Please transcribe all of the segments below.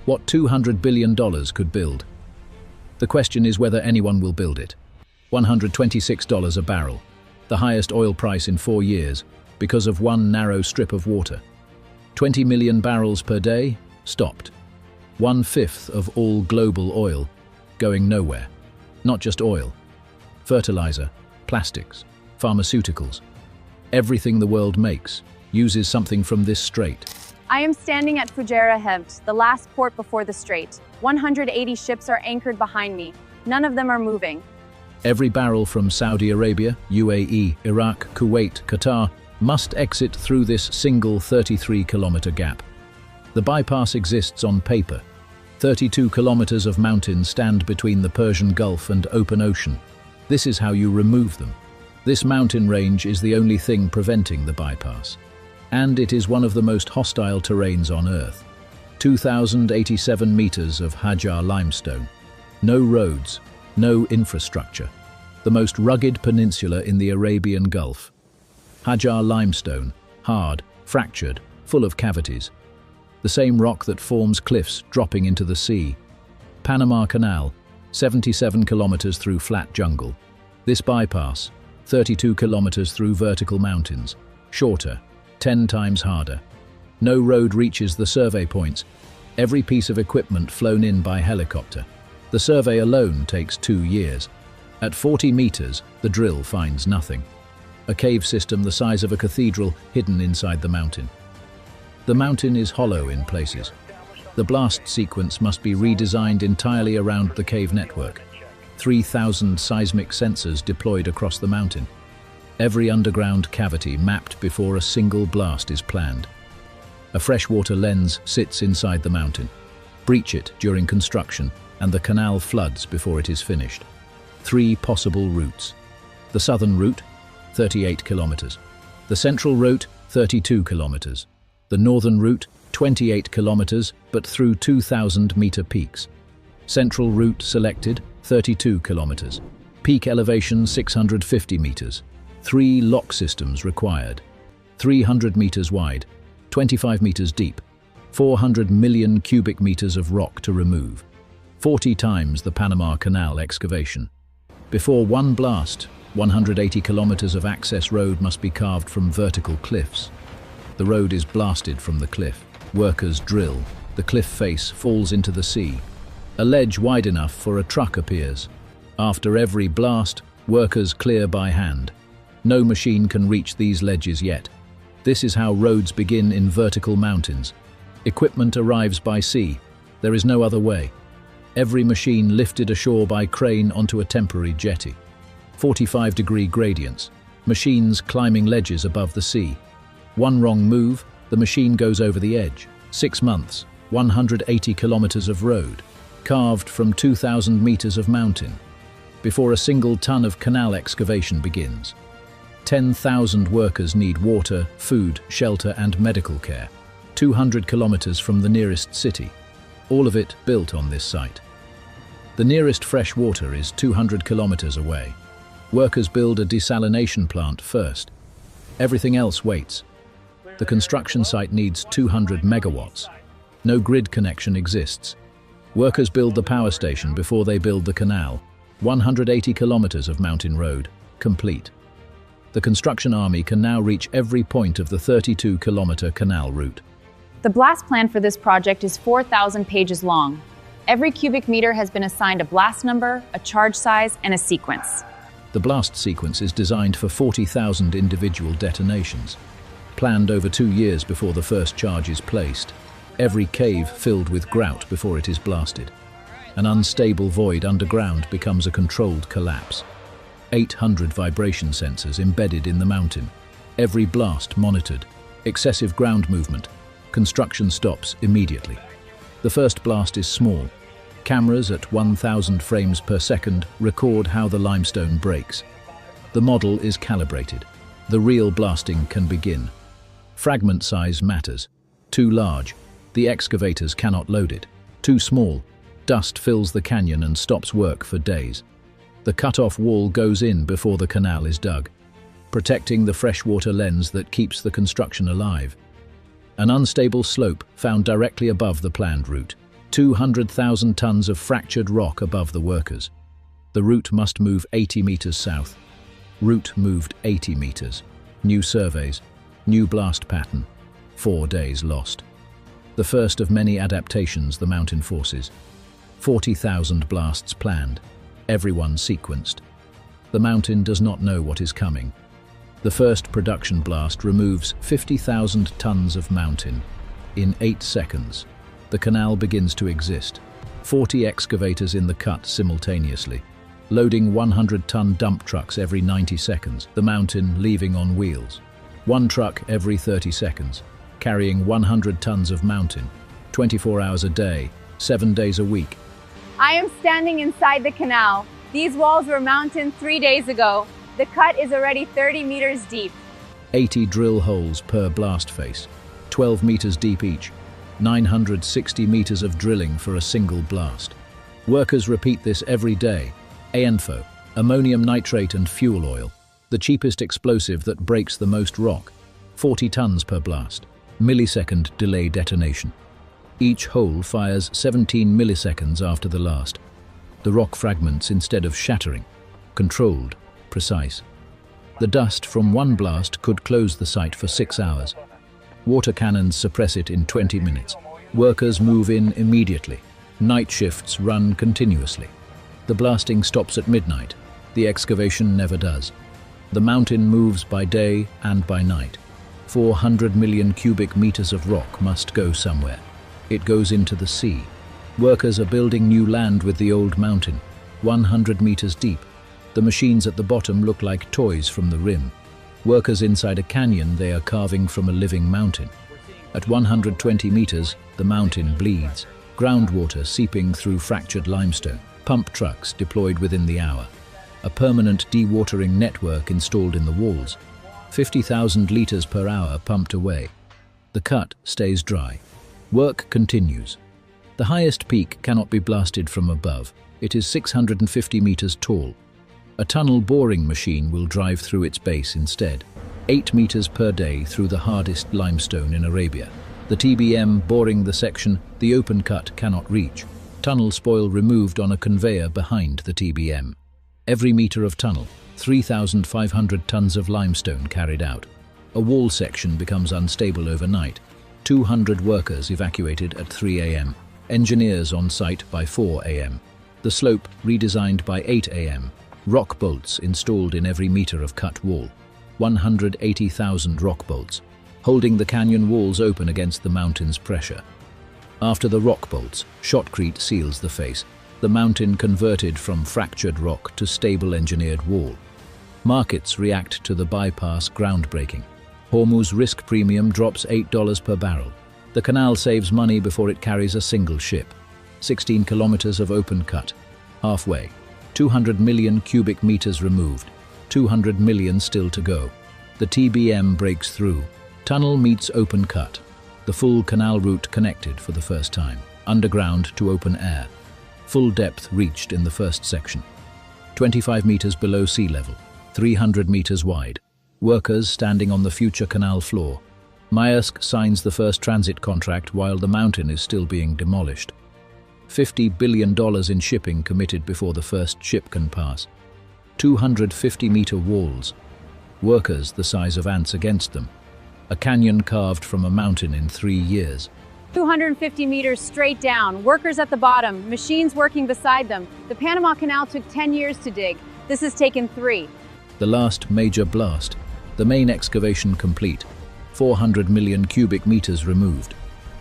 What $200 billion could build? The question is whether anyone will build it. $126 a barrel, the highest oil price in 4 years, because of one narrow strip of water. 20 million barrels per day, stopped. 1/5 of all global oil, going nowhere. Not just oil. Fertilizer, plastics, pharmaceuticals. Everything the world makes uses something from this strait. I am standing at Fujairah Hemt, the last port before the strait. 180 ships are anchored behind me. None of them are moving. Every barrel from Saudi Arabia, UAE, Iraq, Kuwait, Qatar must exit through this single 33-kilometer gap. The bypass exists on paper. 32 kilometers of mountains stand between the Persian Gulf and open ocean. This is how you remove them. This mountain range is the only thing preventing the bypass. And it is one of the most hostile terrains on Earth. 2,087 meters of Hajar limestone. No roads, no infrastructure. The most rugged peninsula in the Arabian Gulf. Hajar limestone, hard, fractured, full of cavities. The same rock that forms cliffs dropping into the sea. Panama Canal, 77 kilometers through flat jungle. This bypass, 32 kilometers through vertical mountains. Shorter, 10 times harder. No road reaches the survey points. Every piece of equipment flown in by helicopter. The survey alone takes 2 years. At 40 meters, the drill finds nothing. A cave system the size of a cathedral hidden inside the mountain. The mountain is hollow in places. The blast sequence must be redesigned entirely around the cave network. 3,000 seismic sensors deployed across the mountain. Every underground cavity mapped before a single blast is planned. A freshwater lens sits inside the mountain. Breach it during construction, and the canal floods before it is finished. 3 possible routes. The southern route, 38 kilometers. The central route, 32 kilometers. The northern route, 28 kilometers, but through 2,000-meter peaks. Central route selected, 32 kilometers. Peak elevation, 650 meters. 3 lock systems required. 300 meters wide, 25 meters deep. 400 million cubic meters of rock to remove. 40 times the Panama Canal excavation. Before one blast, 180 kilometers of access road must be carved from vertical cliffs. The road is blasted from the cliff. Workers drill. The cliff face falls into the sea. A ledge wide enough for a truck appears. After every blast, workers clear by hand. No machine can reach these ledges yet. This is how roads begin in vertical mountains. Equipment arrives by sea. There is no other way. Every machine lifted ashore by crane onto a temporary jetty. 45-degree gradients. Machines climbing ledges above the sea. One wrong move, the machine goes over the edge. 6 months, 180 kilometers of road, carved from 2,000 meters of mountain, before a single ton of canal excavation begins. 10,000 workers need water, food, shelter, and medical care. 200 kilometers from the nearest city. All of it built on this site. The nearest fresh water is 200 kilometers away. Workers build a desalination plant first. Everything else waits. The construction site needs 200 megawatts. No grid connection exists. Workers build the power station before they build the canal. 180 kilometers of mountain road, complete. The construction army can now reach every point of the 32-kilometer canal route. The blast plan for this project is 4,000 pages long. Every cubic meter has been assigned a blast number, a charge size, and a sequence. The blast sequence is designed for 40,000 individual detonations, planned over 2 years before the first charge is placed. Every cave filled with grout before it is blasted. An unstable void underground becomes a controlled collapse. 800 vibration sensors embedded in the mountain. Every blast monitored. Excessive ground movement. Construction stops immediately. The first blast is small. Cameras at 1,000 frames per second record how the limestone breaks. The model is calibrated. The real blasting can begin. Fragment size matters. Too large, the excavators cannot load it. Too small, dust fills the canyon and stops work for days. The cut-off wall goes in before the canal is dug, protecting the freshwater lens that keeps the construction alive. An unstable slope found directly above the planned route. 200,000 tons of fractured rock above the workers. The route must move 80 meters south. Route moved 80 meters. New surveys, new blast pattern, 4 days lost. The first of many adaptations the mountain forces. 40,000 blasts planned, everyone sequenced. The mountain does not know what is coming. The first production blast removes 50,000 tons of mountain. In 8 seconds, the canal begins to exist. 40 excavators in the cut simultaneously, loading 100-ton dump trucks every 90 seconds, the mountain leaving on wheels. 1 truck every 30 seconds, carrying 100 tons of mountain, 24 hours a day, 7 days a week. I am standing inside the canal. These walls were mountain 3 days ago. The cut is already 30 meters deep. 80 drill holes per blast face, 12 meters deep each, 960 meters of drilling for a single blast. Workers repeat this every day. ANFO, ammonium nitrate and fuel oil, the cheapest explosive that breaks the most rock, 40 tons per blast, millisecond delay detonation. Each hole fires 17 milliseconds after the last. The rock fragments instead of shattering, controlled, precise. The dust from one blast could close the site for 6 hours. Water cannons suppress it in 20 minutes. Workers move in immediately. Night shifts run continuously. The blasting stops at midnight. The excavation never does. The mountain moves by day and by night. 400 million cubic meters of rock must go somewhere. It goes into the sea. Workers are building new land with the old mountain, 100 meters deep. The machines at the bottom look like toys from the rim. Workers inside a canyon, they are carving from a living mountain. At 120 meters, the mountain bleeds, groundwater seeping through fractured limestone, pump trucks deployed within the hour, a permanent dewatering network installed in the walls, 50,000 liters per hour pumped away. The cut stays dry. Work continues. The highest peak cannot be blasted from above. It is 650 meters tall. A tunnel boring machine will drive through its base instead, 8 meters per day through the hardest limestone in Arabia. The TBM boring the section the open cut cannot reach. Tunnel spoil removed on a conveyor behind the TBM. Every meter of tunnel, 3,500 tons of limestone carried out. A wall section becomes unstable overnight. 200 workers evacuated at 3 a.m. Engineers on site by 4 a.m. The slope redesigned by 8 a.m. Rock bolts installed in every meter of cut wall. 180,000 rock bolts, holding the canyon walls open against the mountain's pressure. After the rock bolts, shotcrete seals the face, the mountain converted from fractured rock to stable engineered wall. Markets react to the bypass groundbreaking. Hormuz risk premium drops $8 per barrel. The canal saves money before it carries a single ship. 16 kilometers of open cut. Halfway. 200 million cubic meters removed. 200 million still to go. The TBM breaks through. Tunnel meets open cut. The full canal route connected for the first time. Underground to open air. Full depth reached in the first section. 25 meters below sea level. 300 meters wide. Workers standing on the future canal floor. Maersk signs the first transit contract while the mountain is still being demolished. $50 billion in shipping committed before the first ship can pass. 250-meter walls. Workers the size of ants against them. A canyon carved from a mountain in 3 years. 250 meters straight down, workers at the bottom, machines working beside them. The Panama Canal took 10 years to dig. This has taken 3. The last major blast. The main excavation complete. 400 million cubic meters removed.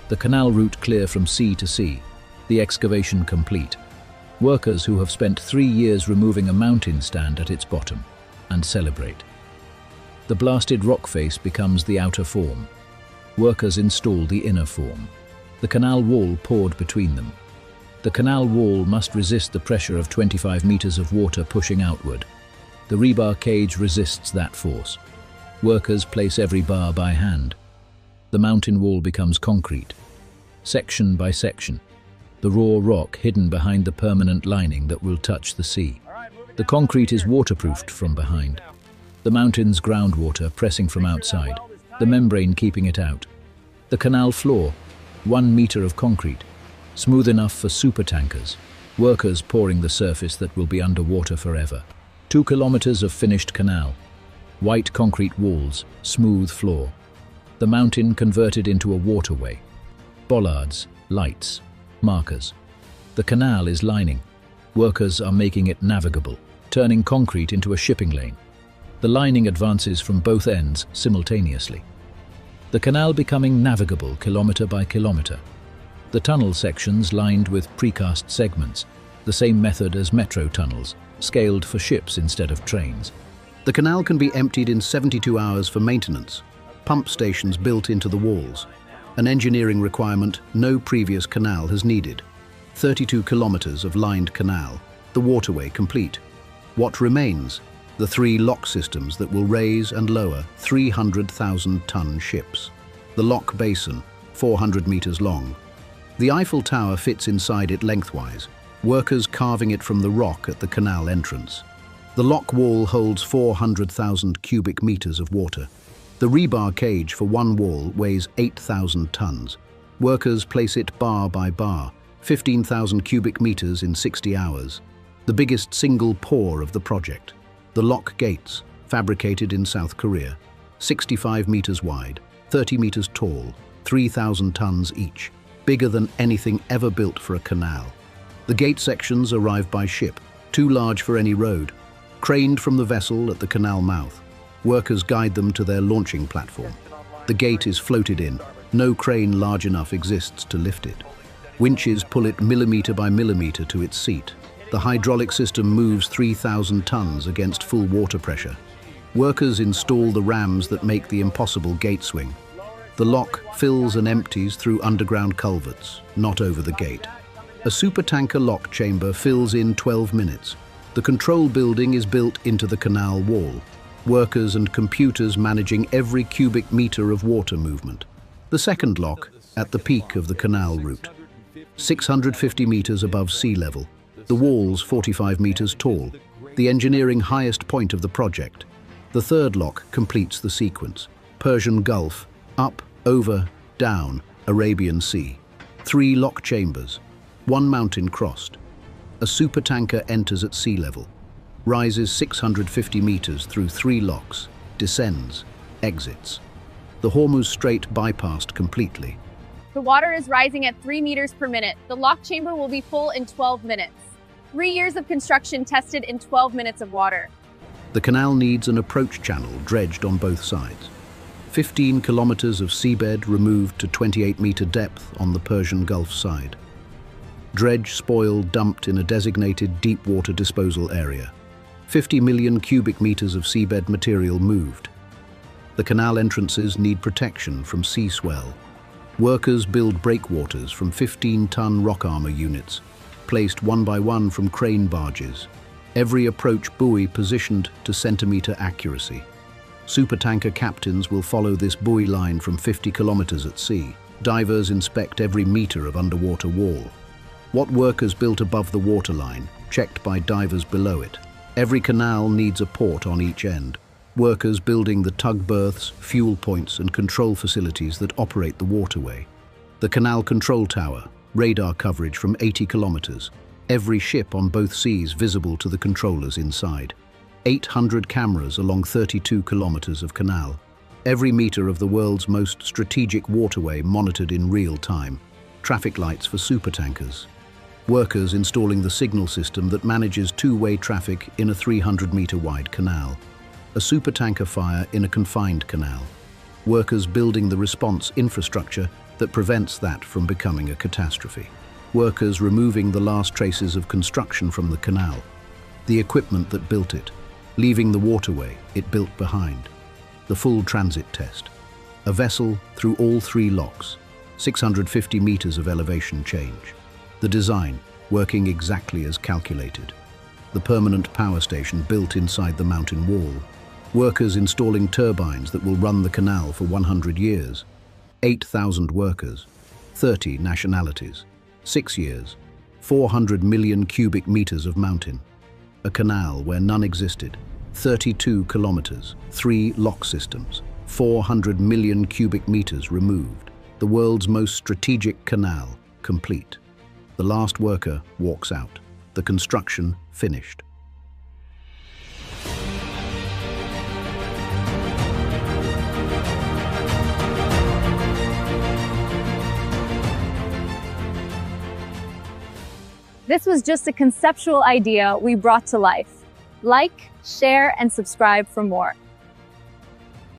The canal route clear from sea to sea. The excavation complete. Workers who have spent 3 years removing a mountain stand at its bottom and celebrate. The blasted rock face becomes the outer form. Workers install the inner form. The canal wall poured between them. The canal wall must resist the pressure of 25 meters of water pushing outward. The rebar cage resists that force. Workers place every bar by hand. The mountain wall becomes concrete, section by section. The raw rock hidden behind the permanent lining that will touch the sea. The concrete is waterproofed from behind. The mountain's groundwater pressing from outside, the membrane keeping it out. The canal floor, 1 meter of concrete, smooth enough for supertankers, workers pouring the surface that will be underwater forever. 2 kilometers of finished canal, white concrete walls, smooth floor. The mountain converted into a waterway. Bollards, lights, markers. The canal is lining. Workers are making it navigable, turning concrete into a shipping lane. The lining advances from both ends simultaneously. The canal becoming navigable kilometer by kilometer. The tunnel sections lined with precast segments, the same method as metro tunnels, scaled for ships instead of trains. The canal can be emptied in 72 hours for maintenance. Pump stations built into the walls. An engineering requirement no previous canal has needed. 32 kilometers of lined canal, the waterway complete. What remains? The 3 lock systems that will raise and lower 300,000-ton ships. The lock basin, 400 meters long. The Eiffel Tower fits inside it lengthwise, workers carving it from the rock at the canal entrance. The lock wall holds 400,000 cubic meters of water. The rebar cage for one wall weighs 8,000 tons. Workers place it bar by bar, 15,000 cubic meters in 60 hours. The biggest single pour of the project. The lock gates, fabricated in South Korea, 65 meters wide, 30 meters tall, 3,000 tons each, bigger than anything ever built for a canal. The gate sections arrive by ship, too large for any road, craned from the vessel at the canal mouth. Workers guide them to their launching platform. The gate is floated in, no crane large enough exists to lift it. Winches pull it millimeter by millimeter to its seat. The hydraulic system moves 3,000 tons against full water pressure. Workers install the rams that make the impossible gate swing. The lock fills and empties through underground culverts, not over the gate. A supertanker lock chamber fills in 12 minutes. The control building is built into the canal wall. Workers and computers managing every cubic meter of water movement. The second lock, at the peak of the canal route. 650 meters above sea level. The walls 45 meters tall, the engineering highest point of the project. The third lock completes the sequence. Persian Gulf, up, over, down, Arabian Sea. 3 lock chambers, 1 mountain crossed. A supertanker enters at sea level, rises 650 meters through 3 locks, descends, exits. The Hormuz Strait bypassed completely. The water is rising at 3 meters per minute. The lock chamber will be full in 12 minutes. 3 years of construction tested in 12 minutes of water. The canal needs an approach channel dredged on both sides. 15 kilometers of seabed removed to 28-meter depth on the Persian Gulf side. Dredge spoil dumped in a designated deep water disposal area. 50 million cubic meters of seabed material moved. The canal entrances need protection from sea swell. Workers build breakwaters from 15-ton rock armor units, placed one by one from crane barges. Every approach buoy positioned to centimeter accuracy. Supertanker captains will follow this buoy line from 50 kilometers at sea. Divers inspect every meter of underwater wall. What workers built above the waterline, checked by divers below it. Every canal needs a port on each end. Workers building the tug berths, fuel points and control facilities that operate the waterway. The canal control tower, radar coverage from 80 kilometers. Every ship on both seas visible to the controllers inside. 800 cameras along 32 kilometers of canal. Every meter of the world's most strategic waterway monitored in real time. Traffic lights for supertankers. Workers installing the signal system that manages two-way traffic in a 300-meter wide canal. A supertanker fire in a confined canal. Workers building the response infrastructure that prevents that from becoming a catastrophe. Workers removing the last traces of construction from the canal. The equipment that built it, leaving the waterway it built behind. The full transit test. A vessel through all 3 locks, 650 meters of elevation change. The design, working exactly as calculated. The permanent power station built inside the mountain wall. Workers installing turbines that will run the canal for 100 years. 8,000 workers, 30 nationalities, 6 years, 400 million cubic meters of mountain. A canal where none existed, 32 kilometers, 3 lock systems, 400 million cubic meters removed. The world's most strategic canal, complete. The last worker walks out. The construction finished. This was just a conceptual idea we brought to life. Like, share, and subscribe for more.